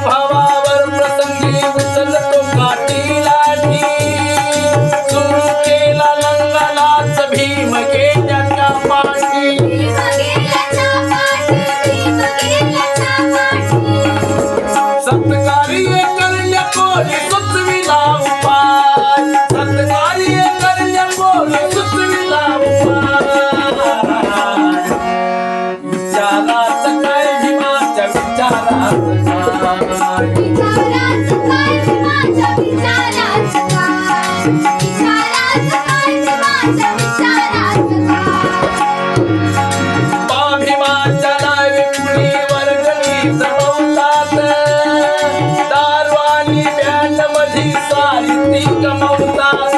भावावर प्रसंगी उचलतो काठी लाठी, सुरू केला लंगलाच भीम गेल्याच्या पाठी. सत्कार्य करण्या कोणी सुचविला उपाय, सत्कार्य करण्या कोणी सुचविला उपाय. विचाराच काय भीमाच्या विचाराच भीमाच्या नावे कुणी वर्गणी जमवतात, दारू आणि बँड मधी सारी कमवतात.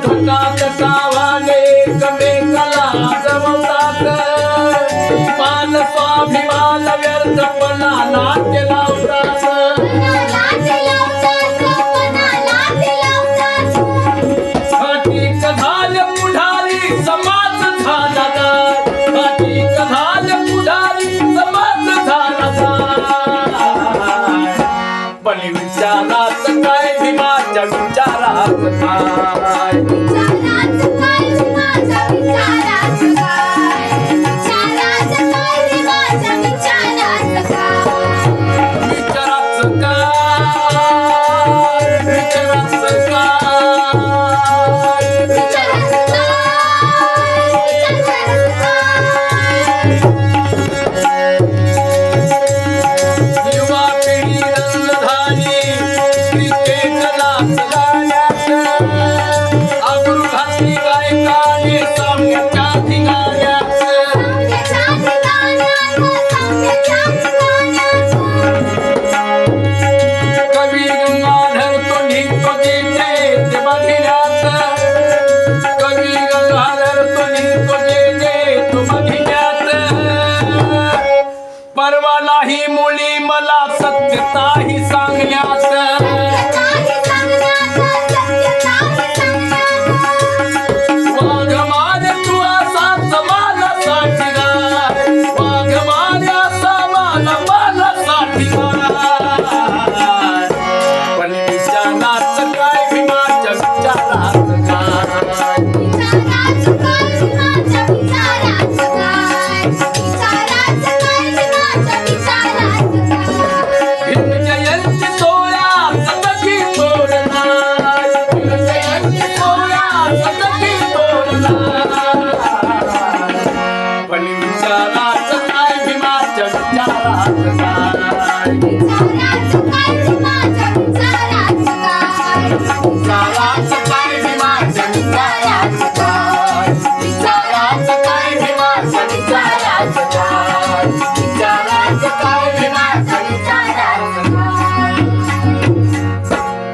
धकाधकावाने एकमेकाला जमवतात, मान स्वाभिमान व्यर्थपणा नाट्य लावतात. घाटीक झाले पुढारी समाज झाला गाय, घाटीक झाले पुढारी समाज झाला गाय. पण विचारात काय भीमाच्या विचारात काय, परवा नाही मुली मला सत्यताही सांगण्यात. वाघ मारे तू असा मला साठीदार, वाघ मारे असा मला साठीदार. पण विचारात काय भीमाच्या विचारात काय, काय